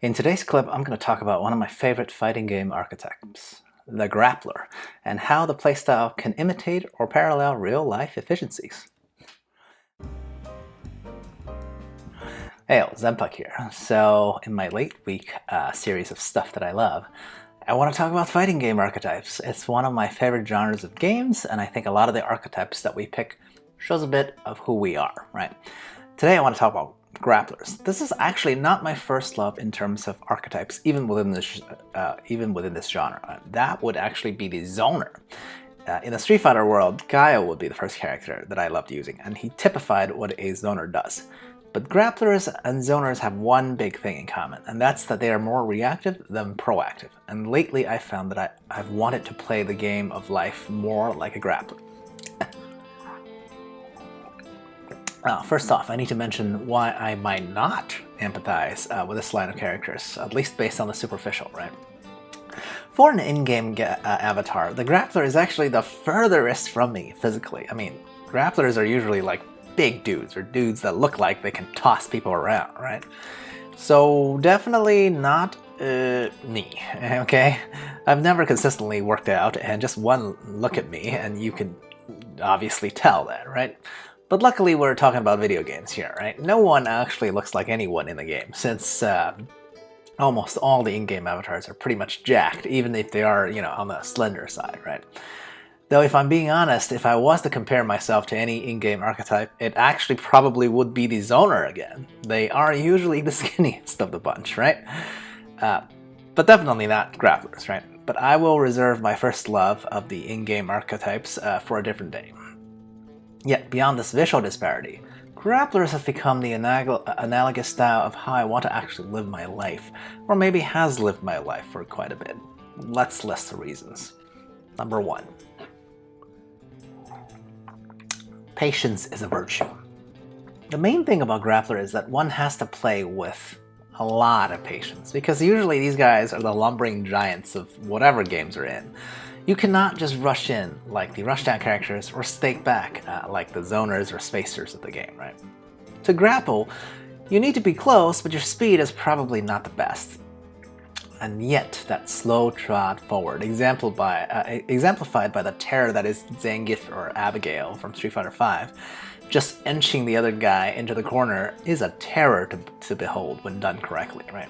In today's clip, I'm going to talk about one of my favorite fighting game archetypes, the grappler, and how the playstyle can imitate or parallel real-life efficiencies. Hey, XenPuck here. So, in my late week series of stuff that I love, I want to talk about fighting game archetypes. It's one of my favorite genres of games, and I think a lot of the archetypes that we pick shows a bit of who we are, right? Today I want to talk about grapplers. This is actually not my first love in terms of archetypes, even within this genre. That would actually be the zoner. In the Street Fighter world, Guile would be the first character that I loved using, and he typified what a zoner does. But grapplers and zoners have one big thing in common, and that's that they are more reactive than proactive. And lately I found that I've wanted to play the game of life more like a grappler. First off, I need to mention why I might not empathize with this line of characters, at least based on the superficial, right? For an in-game avatar, the grappler is actually the furthest from me physically. I mean, grapplers are usually like big dudes, or dudes that look like they can toss people around, right? So definitely not me, okay? I've never consistently worked out, and just one look at me and you can obviously tell that, right? But luckily we're talking about video games here, right? No one actually looks like anyone in the game, since almost all the in-game avatars are pretty much jacked, even if they are, on the slender side, right? Though if I'm being honest, if I was to compare myself to any in-game archetype, it actually probably would be the zoner again. They are usually the skinniest of the bunch, right? But definitely not grapplers, right? But I will reserve my first love of the in-game archetypes for a different day. Yet beyond this visual disparity, grapplers have become the analogous style of how I want to actually live my life, or maybe has lived my life for quite a bit. Let's list the reasons. Number 1. Patience is a virtue. The main thing about grappler is that one has to play with a lot of patience, because usually these guys are the lumbering giants of whatever games are in. You cannot just rush in like the rushdown characters, or stake back like the zoners or spacers of the game, right? To grapple, you need to be close, but your speed is probably not the best. And yet, that slow trot forward, exemplified by the terror that is Zangief or Abigail from Street Fighter V, just inching the other guy into the corner is a terror to behold when done correctly, right?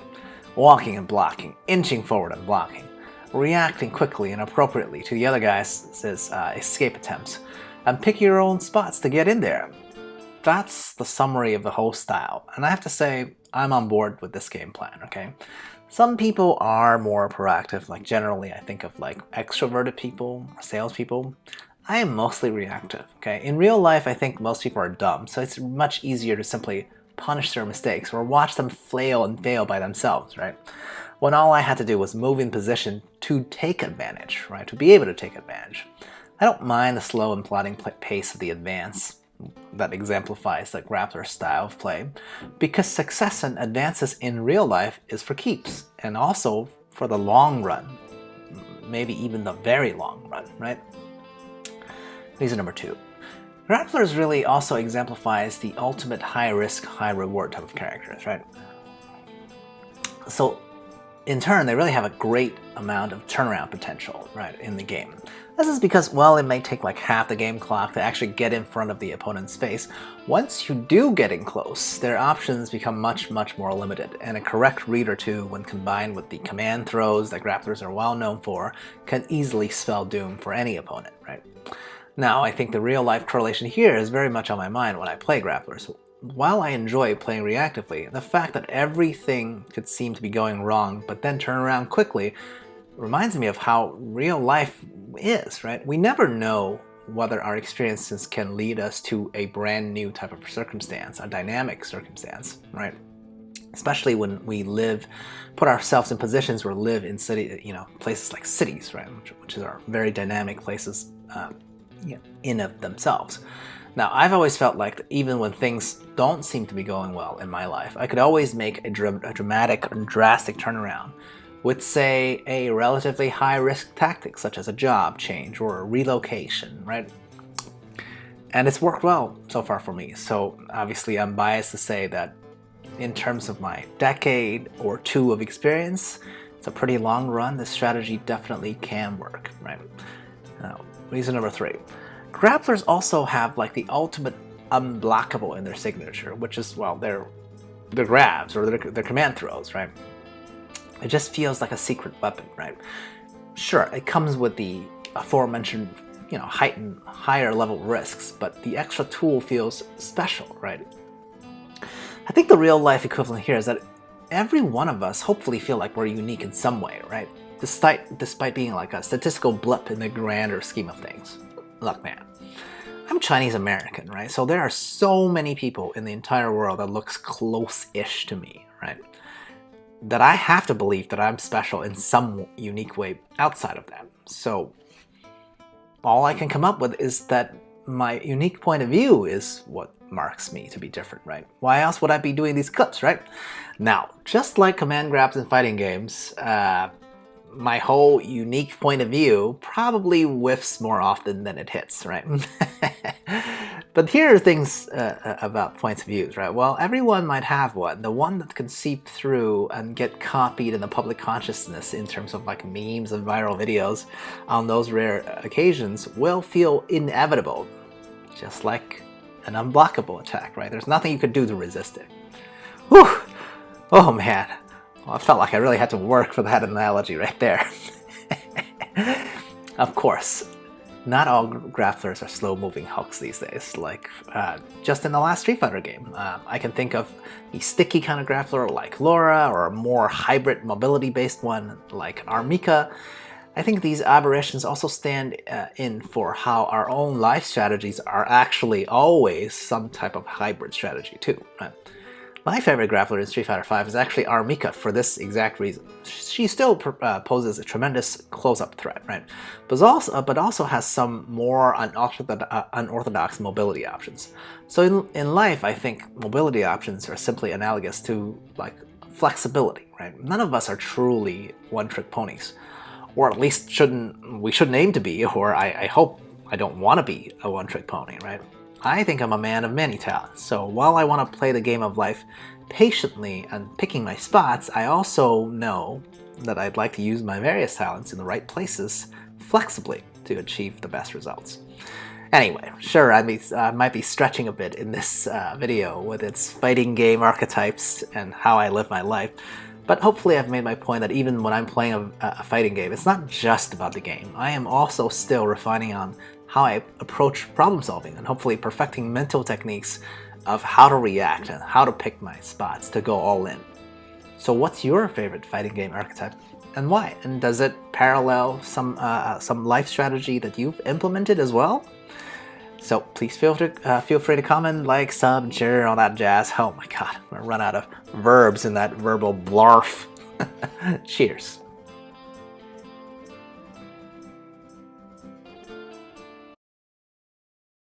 Walking and blocking, inching forward and blocking, reacting quickly and appropriately to the other guy's escape attempts, and pick your own spots to get in there. That's the summary of the whole style, and I have to say, I'm on board with this game plan, okay? Some people are more proactive, like generally I think of like extroverted people, or salespeople. I am mostly reactive, okay? In real life, I think most people are dumb, so it's much easier to simply punish their mistakes or watch them flail and fail by themselves, right? When all I had to do was move in position to take advantage, right? To be able to take advantage. I don't mind the slow and plodding pace of the advance that exemplifies the grappler style of play, because success and advances in real life is for keeps, and also for the long run, maybe even the very long run, right? Reason number 2. Grapplers really also exemplifies the ultimate high-risk, high-reward type of characters, right? So, in turn, they really have a great amount of turnaround potential, right, in the game. This is because, well, it may take like half the game clock to actually get in front of the opponent's face. Once you do get in close, their options become much more limited, and a correct read or two, when combined with the command throws that grapplers are well known for, can easily spell doom for any opponent, right? Now, I think the real-life correlation here is very much on my mind when I play grapplers. While I enjoy playing reactively, the fact that everything could seem to be going wrong but then turn around quickly reminds me of how real life is, right? We never know whether our experiences can lead us to a brand new type of circumstance, a dynamic circumstance, right? Especially when we put ourselves in positions where live in places like cities, right? Which are very dynamic places in of themselves. Now, I've always felt like even when things don't seem to be going well in my life, I could always make a dramatic and drastic turnaround with, say, a relatively high-risk tactic, such as a job change or a relocation, right? And it's worked well so far for me, so obviously I'm biased to say that in terms of my decade or two of experience, it's a pretty long run. This strategy definitely can work, right? Now, reason number 3. Grapplers also have like the ultimate unblockable in their signature, which is, well, their grabs or their command throws, right? It just feels like a secret weapon, right? Sure, it comes with the aforementioned, heightened higher level risks, but the extra tool feels special, right? I think the real life equivalent here is that every one of us hopefully feel like we're unique in some way, right? Despite being like a statistical blip in the grander scheme of things. Look, man, I'm Chinese American, right? So there are so many people in the entire world that looks close-ish to me, right? That I have to believe that I'm special in some unique way outside of them. So all I can come up with is that my unique point of view is what marks me to be different, right? Why else would I be doing these clips, right? Now, just like command grabs in fighting games, my whole unique point of view probably whiffs more often than it hits, right? But here are things about points of views, right? Well, everyone might have one. The one that can seep through and get copied in the public consciousness in terms of like memes and viral videos on those rare occasions will feel inevitable, just like an unblockable attack, right? There's nothing you could do to resist it. Whew! Oh man. Well, I felt like I really had to work for that analogy right there. Of course, not all grapplers are slow-moving hulks these days. Like, just in the last Street Fighter game, I can think of a sticky kind of grappler like Laura, or a more hybrid mobility-based one like Armika. I think these aberrations also stand in for how our own life strategies are actually always some type of hybrid strategy too, right? My favorite grappler in Street Fighter V is actually Armika for this exact reason. She still poses a tremendous close-up threat, right? But also has some more unorthodox mobility options. So in life, I think mobility options are simply analogous to like flexibility, right? None of us are truly one-trick ponies, or at least we shouldn't aim to be, or I hope I don't want to be a one-trick pony, right? I think I'm a man of many talents, so while I want to play the game of life patiently and picking my spots, I also know that I'd like to use my various talents in the right places flexibly to achieve the best results. Anyway, sure, I might be stretching a bit in this video with its fighting game archetypes and how I live my life, but hopefully I've made my point that even when I'm playing a fighting game, it's not just about the game. I am also still refining on how I approach problem solving and hopefully perfecting mental techniques of how to react and how to pick my spots to go all in. So what's your favorite fighting game archetype and why? And does it parallel some life strategy that you've implemented as well? So please feel free to comment, like, sub, share, all that jazz. Oh my god, I'm gonna run out of verbs in that verbal blarf. Cheers.